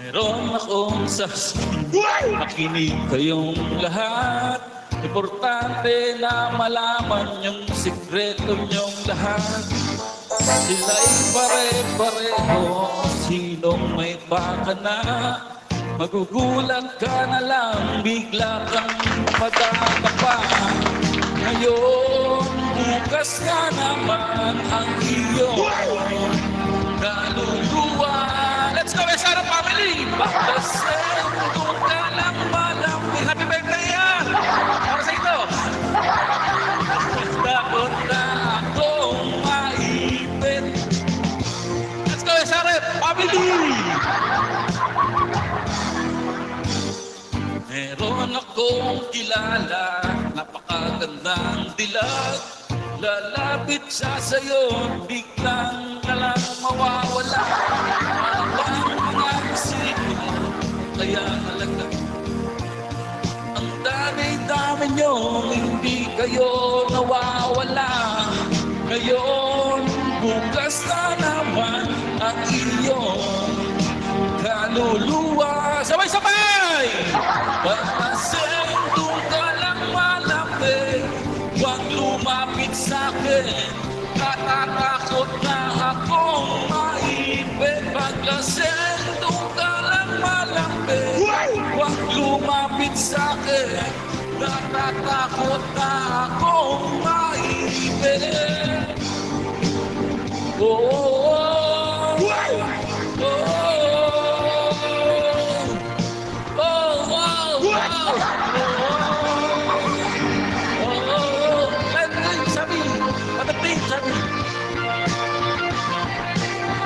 Meron akong sasabihin, makinig kayong lahat. Importante na malaman yung sikreto nyong lahat. Sila'y pare-pareho, sinong may baka na. Magugulat ka na lang, bigla kang magkakapa. Ngayon, bukas na naman ang iyong kaluluwa. Let's go, Esara family! Bakasin, kung ka lang malamig. Happy birthday yan! Para sa ito! Takot na akong maipit. Let's go, Esara family! Meron akong kilala, napakagandang dilag. Lalapit siya sa'yo, biglang nalang mawawala. Ang mga isipin, kaya nalaglag. Ang dami-dami nyo, hindi kayo nawawala. Ngayon, bukas na naman ang iyong kaluluwa. Sabay-sabay! Pagkasin kung ka lang malapit, huwag lumapit sa'kin. Natatakot na akong maipit. Pagkasin kung ka lang malapit, huwag lumapit sa'kin. Natatakot na akong maipit.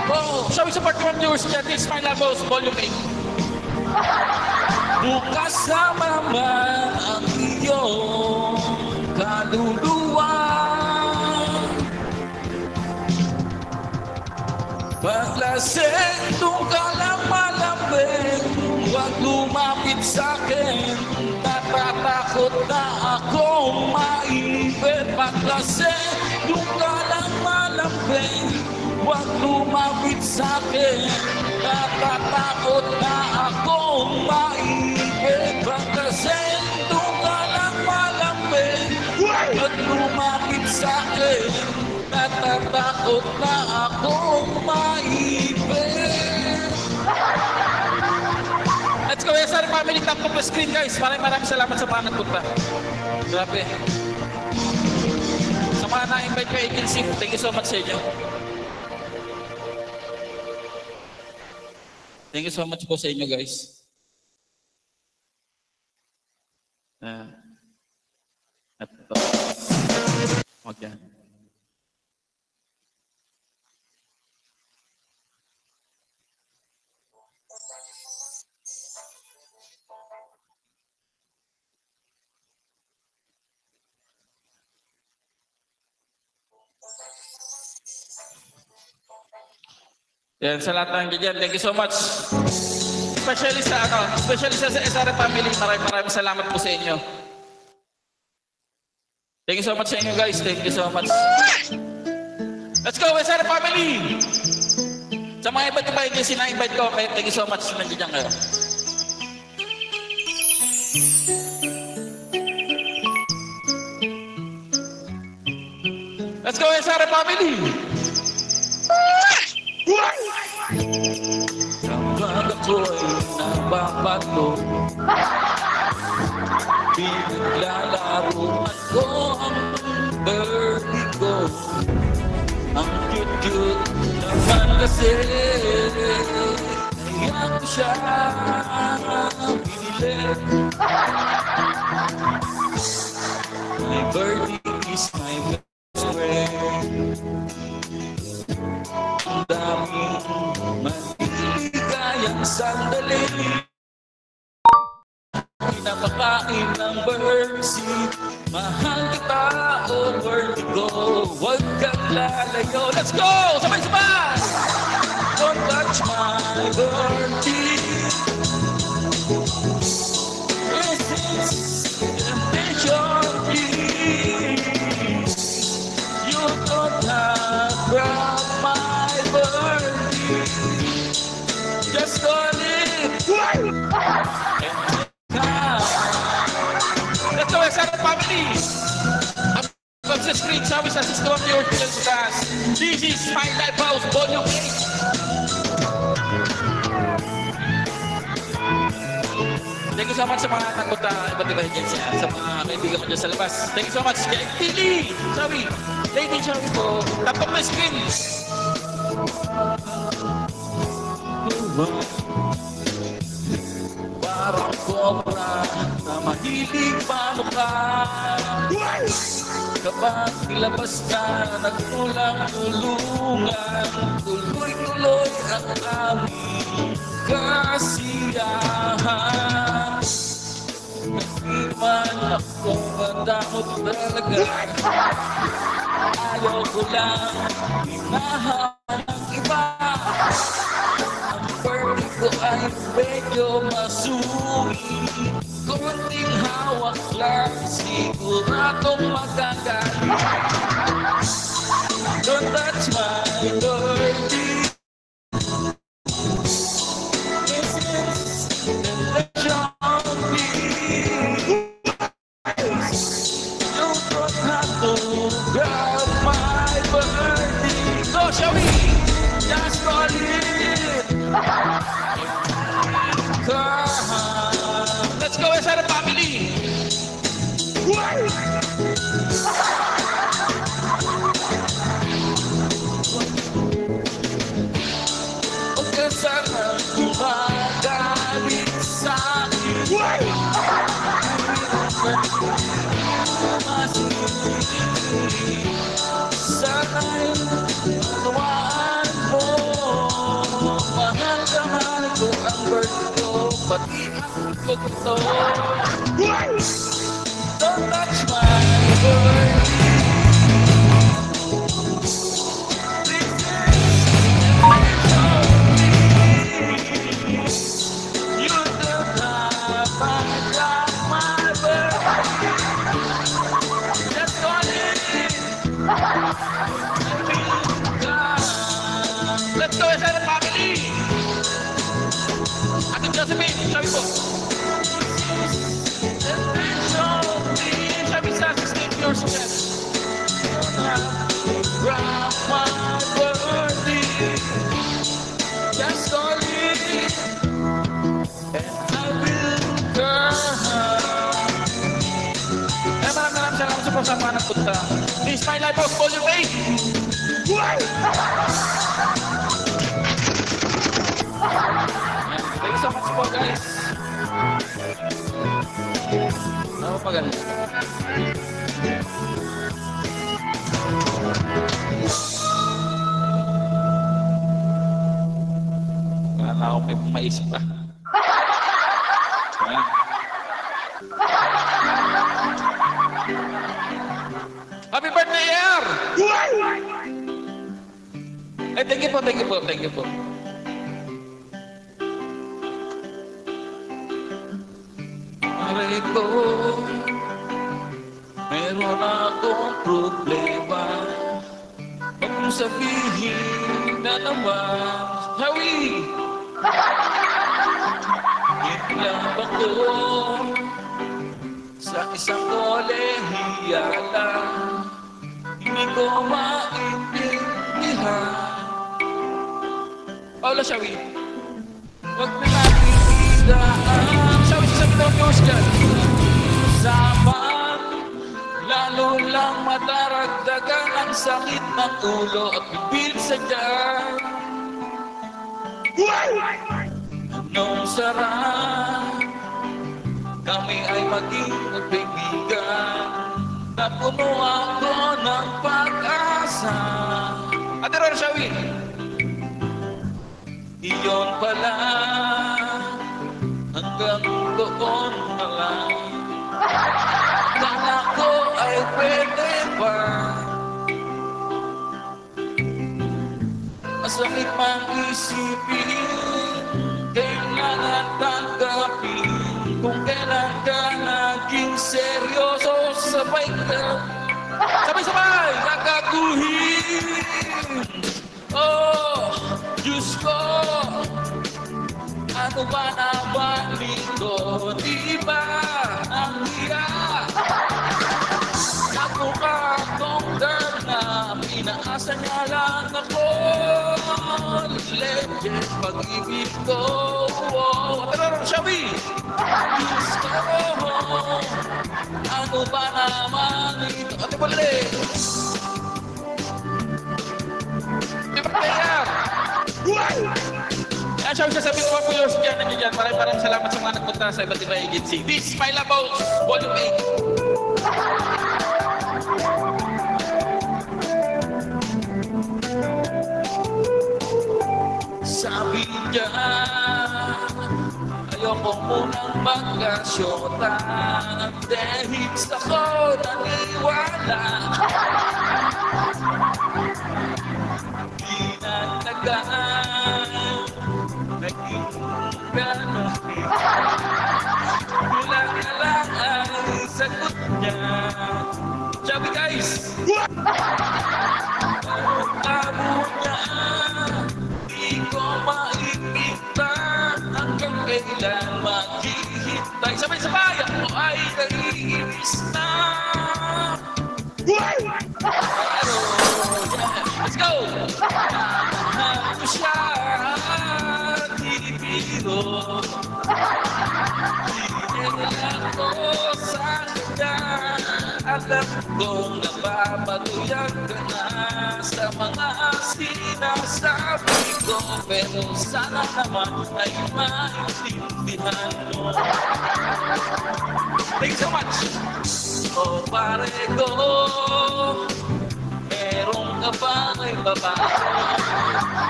Oh, shall we support from viewers dyan? This is my levels, volume 8. Bukas na naman ang iyong kaluluwa. Paglasing kung ka lang malamig, huwag lumapit sa'kin. Natatakot na akong maipit. Paglasing kung ka lang malamig, huwag lumapit sa'kin. Natatakot na akong maipit. Paglasing kung ka lang malamig, huwag lumapit sa'kin. Natatakot na akong maipit. Let's go, SR family. Tap ko po screen, guys. Maraming salamat sa mga nagpunta. Grabe. Sa mga na-invite kayo, Ikinsip, thank you so much sa inyo. Thank you so much po sa inyo, guys. Ito. Okay. Yan, sa lahat ng dyan, thank you so much. Especially sa SR family, maraming salamat po sa inyo. Thank you so much sa inyo, guys. Thank you so much. Let's go, SR family! Sa mga iba't-iba yung sina-invite ko, thank you so much. Nandiyan kayo. Let's go, SR family! Kapag ako'y nababato, pinaglalaroan ko ang vertigo. Ang cute-cute naman kasi, kaya ko siya pinili. My birdie is my best friend. Ang daming maligayang sandali, pinapakain ng birdseed. Mahal kita o vertigo, huwag kang lalayo. Let's go! Sabay-sabay! Don't touch my birdie. This is temptation. You don't have grab my birdie. Just go live family. Above sa screen, sabi sa system of your children sa taas. This is My Life House, Volume 8. Thank you so much sa mga nagpunta iba't iba dyan sa mga kaibigan mo dyan sa labas. Thank you so much kay Tilly. Sabi, Lady Sabi po, tapos na screen. Parang cobra na mahilig panukan. Kapag ilabas ka, nagtulang-tulungan. Tuloy-tuloy ang aming kasiyahan. Nakiman ako madamot talaga. Ayaw ko lang hinahan ng iba. Ang birthday ko ay medyo masumi. Kunting hawak lang, siguradong magagaling. Don't touch my birthday. This is the zombie. You don't have to grab my birthday. Go, shall we? Just call it. Let's go inside the family. Huwag ka sana gumagalit sa akin. Sana'y manawaan mo. Mahal ka mahal ko ang birthday ko, pati ang gusto. Don't touch my birthday. You don't have my birthday. Just call it. Let's go inside the family. Ating Josephine, sabi po. Sabi sa 16 years old. Grab my birthday. Just call it. And I will come. Maraming salamat sa pagsamaan ng punta. This is My Life House, Volume 8. Thank you so much po, guys. Ano pa ganun? Wala na akong may maisip pa. Happy birthday, Air! Eh, thank you po, thank you po, thank you po. Aray ko, meron akong problema. Huwag mong sabihin na naman, Hawi! Itlap ako sa isang kolehiyala. Hindi ko maintindihan. Paula, Shawi. Huwag na natin idaan. Shawi, sasabi daw ang news dyan. Saman, lalo lang mataragdagan ang sakit ng ulo at bibig sa dyan. Anong sarap kami ay maging magkaibigan na puno ako ng pag-asa. Ate Rora Shawi, iyon pala hanggang doon na lang. Kala ko ay pwede pa. Masakit mang isipin, kailangan tanggapin. Kung kailan ka naging seryoso, sabay ka. Sabay-sabay, nakaguhin. Oh, Diyos ko, ano ba naman nito? Di ba ang hiya? mukha kong girl na pinaasa niya lang ako. Legend pag-ibig ko. Pero Shabi, Diyos ko, ano ba naman ito? Ate Balik! Di ba kaya? Yan siya sasabihin ko po yung dyan, nandiyan. Maraming salamat sa mga nagpunta sa iba't ibang agency. This is My Love House, Volume 8. Sabi niya, ayoko munang magkasyota dahil sa ko naniwala. Di na tagaan, naging gano'n. Kulang na lang ang sagot niya. Sabi guys! Tabo niya, di ko maipita hanggang kailan maghihintay. Sabay-sabay ako ay naiinis na. Let's go! Ako siya, di biro. Dinala ko sa kanya. Alam kong napapatuyan ka na sa mga sinasabi ko. Pero sana naman ay maintindihan mo. Thank you so much! O pare ko, meron ka ba ay babae?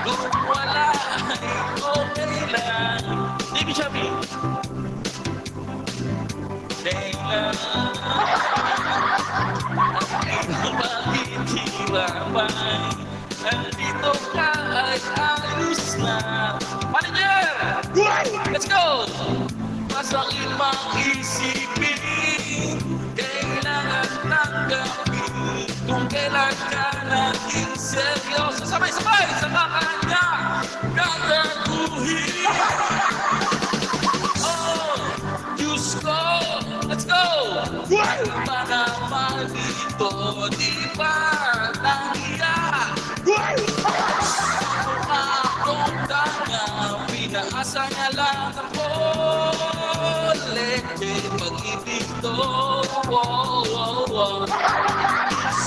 Kung wala ay okay lang. Baby Chubby. Kailan ang makikirapay? Nandito ka ay ayos na. Manager! Let's go! Masakit mang isipin, kailangan tanggapin kung kailan ka naging seryoso. Sabay-sabay sa kanya gagaguhin. Oh, Diyos ko, let's go! Ba naman dito, di ba nahiya? Akong tanga, pinaasa niya lang ako. Leke, pag-ibig to. Diyos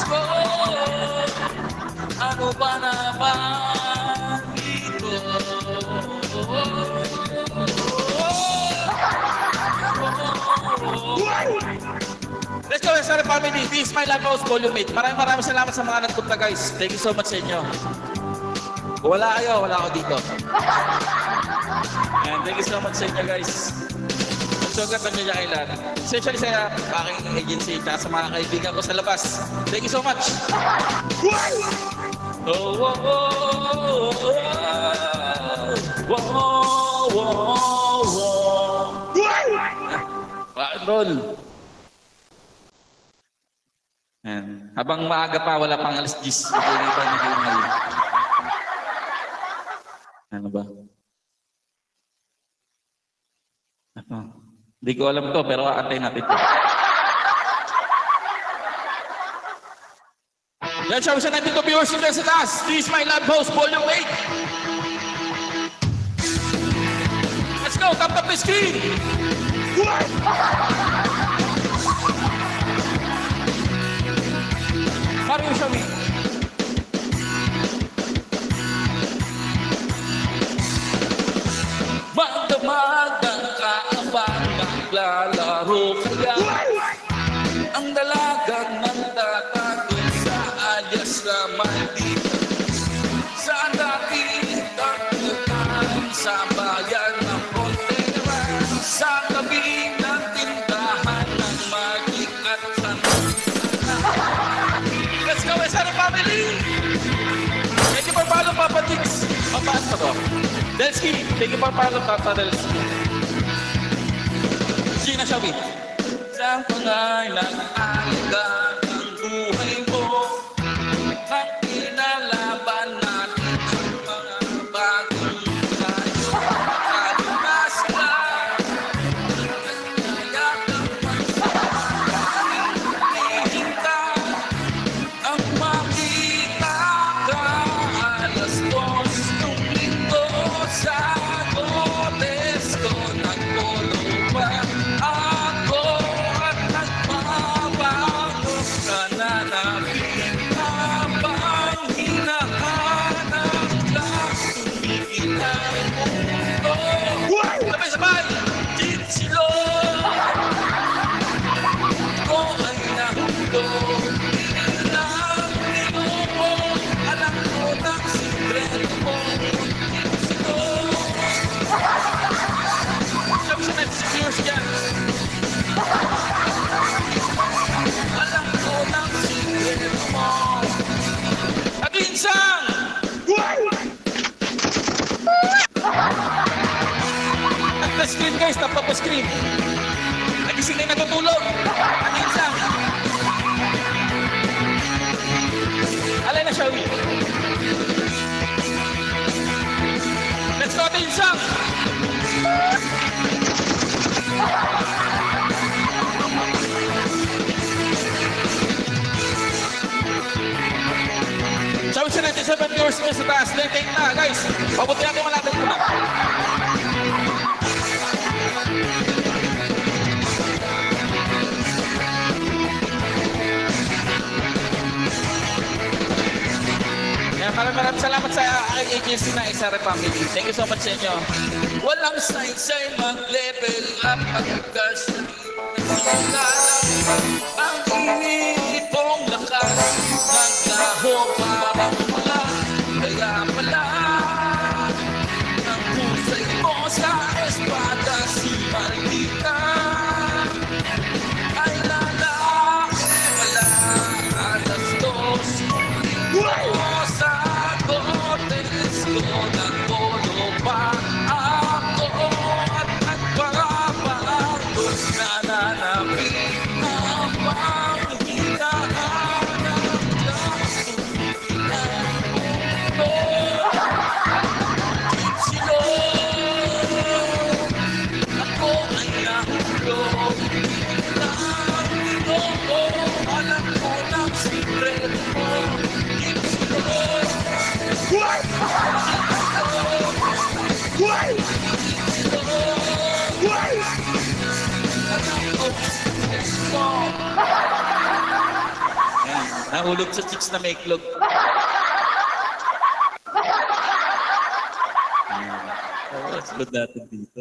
ko, ano ba naman dito? Let's go, SR Family. This is My Love House, Volume 8. Maraming salamat sa mga nagpunta, guys. Thank you so much sa inyo. Kung wala kayo, wala ako dito. And thank you so much sa inyo, guys. So, ganda niya kailan. Especially sa aking agency at sa mga kaibigan ko sa labas. Thank you so much. Oh, oh, oh, oh, oh, oh, oh. Rock and roll. And habang maaga pa, wala pang alas 10. Ano ba? Ano? Hindi ko alam to, pero aantay natin to. Yan siya, natin to viewers in sa taas. This is My Love House, Volume 8. Let's go, tap the screen. Mario Shabi. Magdamag ang kaabang maglalaro kaya ang dalagang nagtatago sa alias na maldita sa dating tagpuan sa bayan ng Pontevedra sa tabi ng tindahan ng Magic at Santa. Let's go, SR Family! Thank you for follow, Papa Dix. Mapaan pa to? Delsky, thank you for follow, Papa Delsky. Gina Shabi. Saan ko na'y nag-alaga ng buhay mo at inalaban natin ang mga bagong tayo. Kalimas ka, kaya kang magsasahing hihintay. the screen guys, tap the screen. Nagising na yung natutulog. Ano yung isa? Alay na siya, Will. Let's go natin yung song. Sabi sa 97 viewers nyo sa taas. Take na, guys. Pabuti natin malapit ko na. Maraming salamat sa agency na SR Family. Thank you so much sa inyo. Walang say-say mag-level up pagkas ang inipong lakas naglaho parang mula. Kaya pala ang pusay mo sa espada si Marita ay lalaki pala alas 2. Nagpolo pa ako at nagpapagos na nanapin ang panghilaan ng ako ay nahulog alam ko ng sikreto mo nahulog sa chicks na may iklog. Sunod natin dito.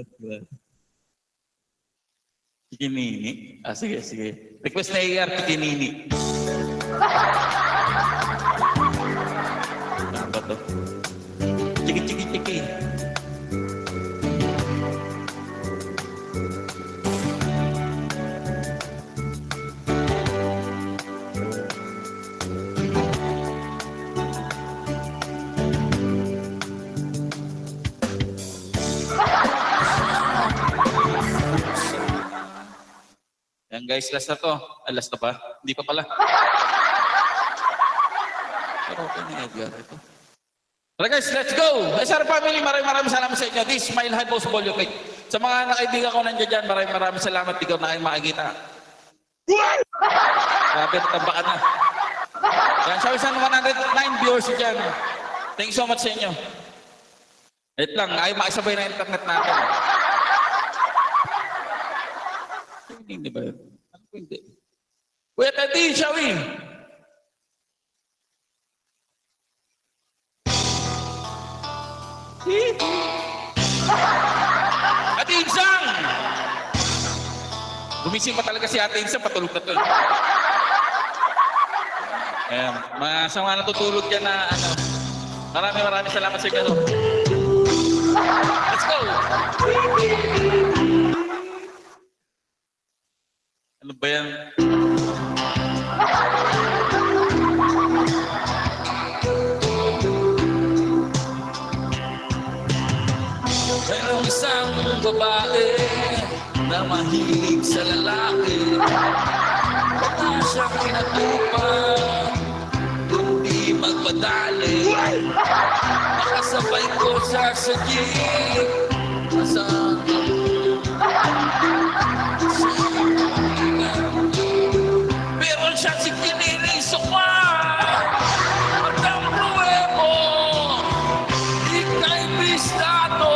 Chikinini. Ah, sige, sige. Request na AR, Chikinini. Ano ba to? Chiki. Yan guys, last na to. Last na pa? Hindi pa pala. Pero okay na Edgar ito. Alright guys, let's go! SR Family, maraming salamat sa inyo. This Smile High Boss Bolio Cake. Sa mga nakaibigan ko nandiyan dyan, maraming salamat. Ikaw na kayo makikita. Grabe, natambakan na. Yan, sabi sa 109 viewers dyan. Thank you so much sa inyo. Wait lang, ayaw makisabay na internet natin. Hindi ba yun? Ano po hindi? Wait, Ati, shall we? Ate Insang! Gumising pa talaga si Ate Insang, patulog na to. Ayan, sa mga natutulog dyan na ano, maraming salamat sa inyo. Let's go! Ano ba yan? Mayroong isang babae na mahilig sa lalaki. Wala siyang kinatupan, hindi magpadali. Makasabay ko siya sa jeep. Nasaan pero siya si kiniriso pa. Magdang pruwebo, ikay bistado.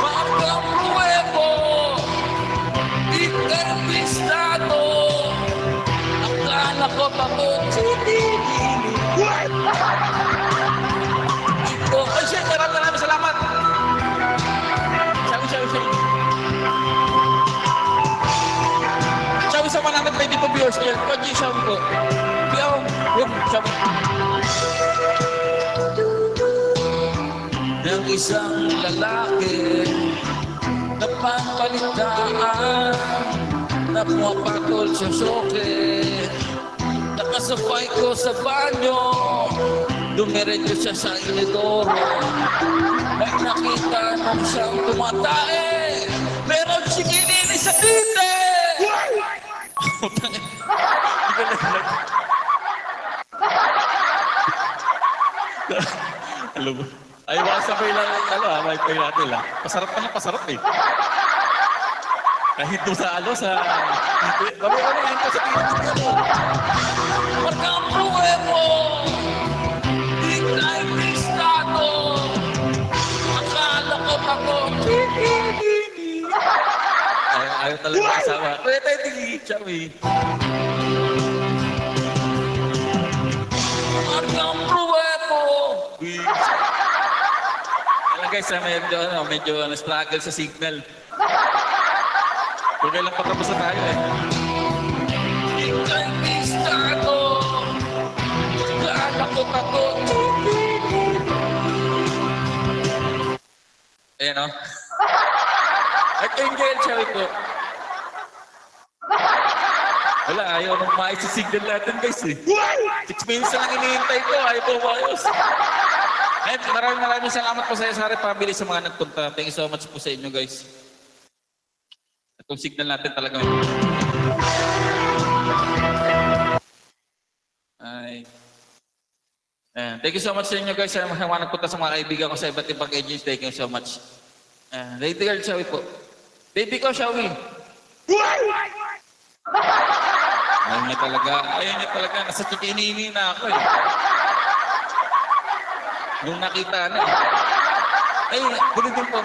Magdang pruwebo, ikay bistado. Akala ko pagod ito. Ay siya, maraming salamat. Sabi sa 120 viewers niya, pag i-sabi ko, yung sabi. Ng isang lalaki na pampalitaan na pumapatol sa soke. Nakasabay ko sa banyo Dumiretso siya sa Ilidoro. May nakita nung siyang tumatae. Meron si Kinini sa tite! Alam mo, ay sabay lang may pay natin lang. Pasarap pa lang, pasarap eh. Kahit doon sa sa... Babi yan ko sa tite. Markang pruwebo! Ayaw talaga kasama. Kaya tayo tingin, Chawi. Markang pruwebo! Alam guys, medyo struggle sa signal. Kung kailang patapos na tayo eh. Ika'y mistado. Magkatakot. Ayan o. Archangel, Chawi po. Wala, ayaw nang maisisignal natin guys eh. 6 minutes na lang hinihintay ko, ayaw po maayos. And maraming salamat po sa Sari Family sa mga nagpunta. Thank you so much po sa inyo guys. Itong signal natin talaga. Ay. Thank you so much sa inyo guys. Sa mga nagpunta sa mga kaibigan ko sa iba't ibang agencies. Thank you so much. Lady girl, Shawi po. Baby ko, Shawi. Ayaw niya talaga. Nasa chikinini na ako eh. Nung nakita na eh. Ay, good evening po.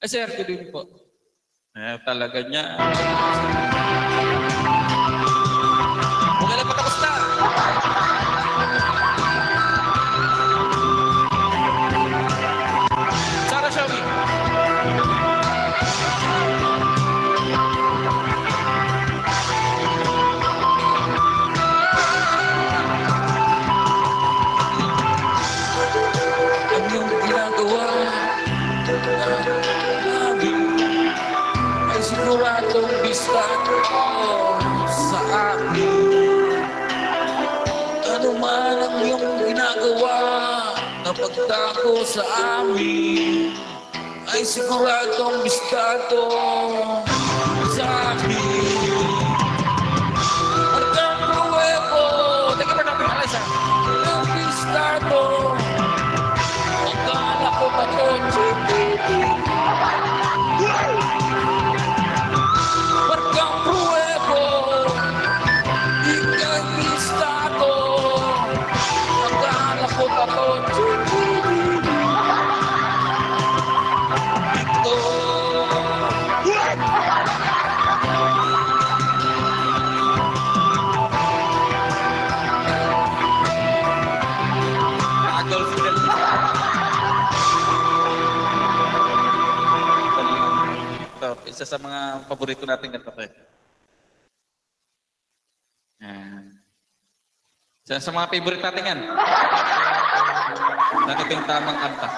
Ay, sir, good evening po. Talaga niya. Okay lang, patapos na. Sara, Shawi. Siguradong bisa ko sa akin. Ano man ang iyong ginagawa na pagtako sa amin, ay siguradong bistado sa akin. Markang pruwebo. Teka pa natin, Alaysa. Ang bistado. Akala ko ba ito? Isa sa mga paborito natin kanta ko eh. Isa sa mga favorite natin yan. Saan ito yung tamang kanta?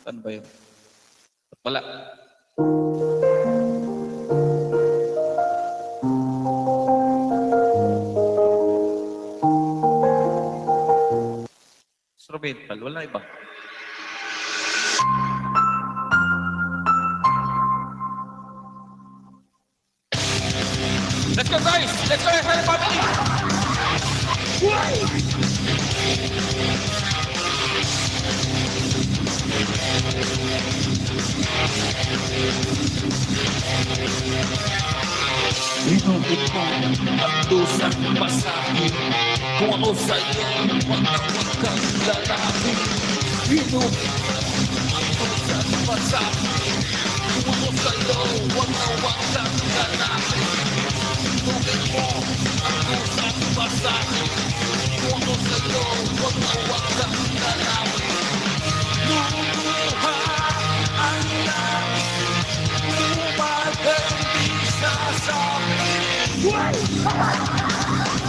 Saan ba yun? Wala. Instrumental, wala iba. Let's go guys! Let's go Sari Family! Inulit ko ang dusang pasahin. Kung ako sa'yo, huwag kang lalaki. Inulit ang dusang pasahin. Kung ako sa'yo, huwag kang lalaki. Inulit mo ang dusang pasahin. Kung ako sa'yo, huwag kang lalaki. Lumuha ang langit. Lumagandisa sa akin.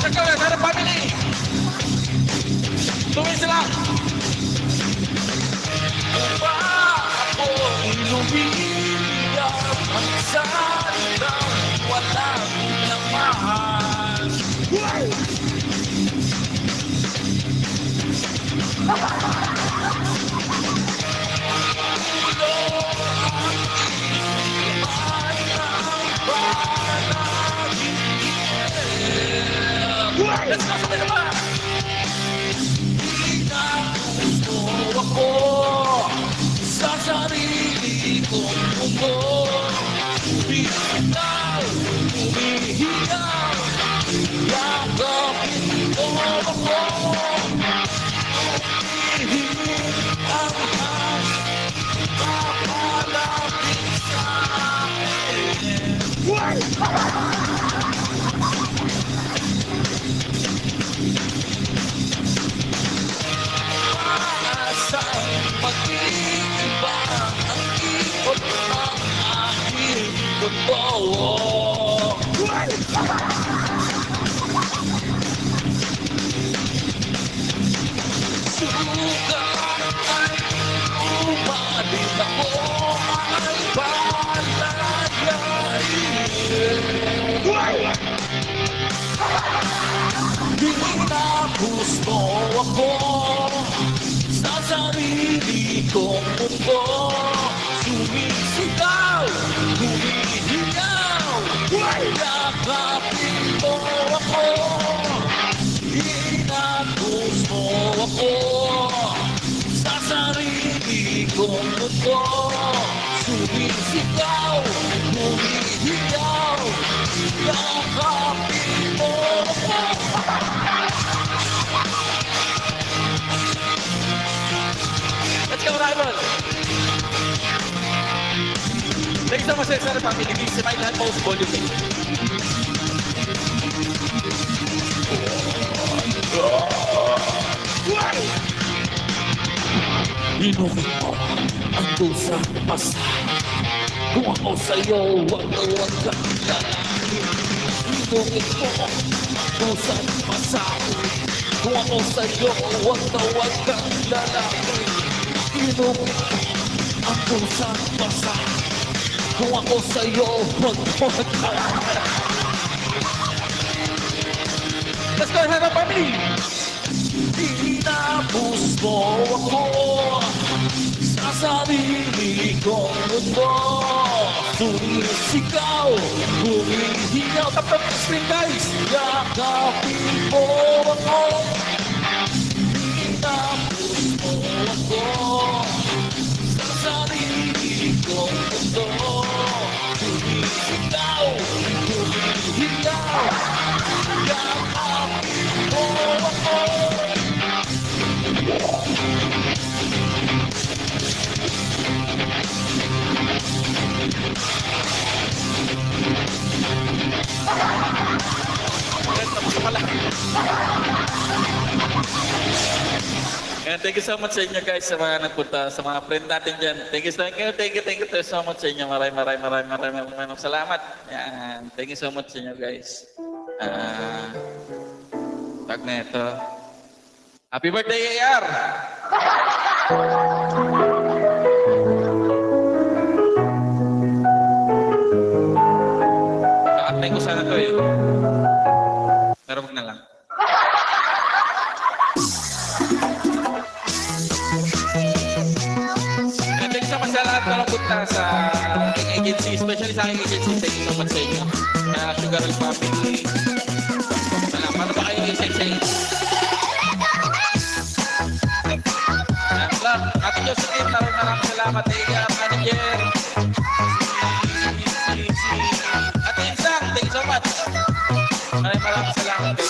Check out Sari Family! Tumingin sila! Upa ako lumiyap ang salitang walang laman. Let's go, sabay na ba? Gusto ako sa sarili kong mundo. Bitaw, umihiyaw, yakapin mo ako. Umihimik ang hangin, papalapit sa akin. Saan mag-iiba ang ikot ng aking mundo? Sugat ay umalit ako ay palagayin. Di na gusto ako sa sarili kong mundo. Sumisigaw, humihiyaw, yakapin mo ako. Inagus mo ako sa sarili kong mundo. Sumisigaw, humihiyaw, yakapin mo ako. Let's go, rival! Thanks so much, Sarah Family. Please, my lahat post volume. Inumin mo ang dusa pasa. Kung ako sa'yo, wag na wag kang lalaki. Inumin mo ang dusa pasa. Kung ako sa'yo, wag na wag kang lalaki. Inumin mo ang dusa pasa. Kung ako sa'yo, wag na wag kang lalaki. Let's go, have a family! Tinapos mo ako sa sarili kong mundo. Sumisigaw, humihiyaw. Tap-tap screen, guys! Yakapin mo ako. Tinapos mo ako sa sarili kong mundo. Sumisigaw, humihiyaw. Yakapin mo ako. And thank you so much sa inyo guys sa mga nagpunta, sa mga friend natin dyan. Thank you so much sa inyo. Maraming salamat. Yan. Thank you so much sa inyo guys. Tag na ito. Happy birthday, AR! Kakatay ko sana ito eh. Pero wag na lang. Thank you so much sa lahat na napunta sa aking agency, especially sa aking agency. Thank you so much sa inyo. Sugar and Family. Salamat ba kayo yung Ate Josephine, maraming salamat. Manager. Ate Insang, thank you so much. Maraming salamat guys.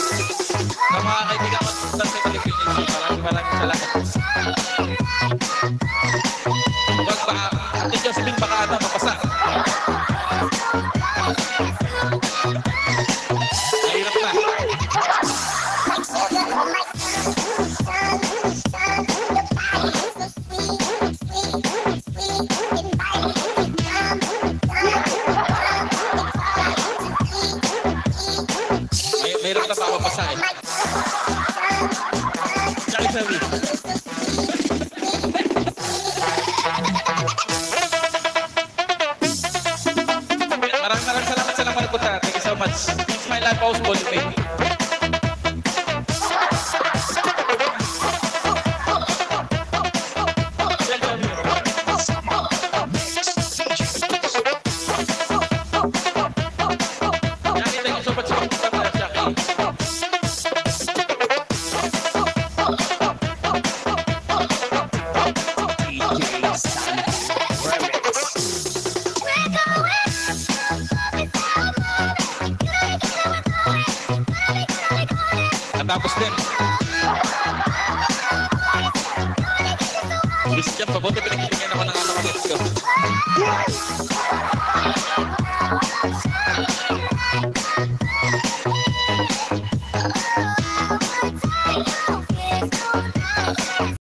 Sa mga kaibigan ko sa Pilipinas, maraming salamat. Huwag ba, Ate Josephine, baka ata mapasa. Mahirap na. Mayroon na pa ako pasa eh. Jolly family. Maraming salamat sa naman po ta. Thank you so much. It's my life house ball. Yes!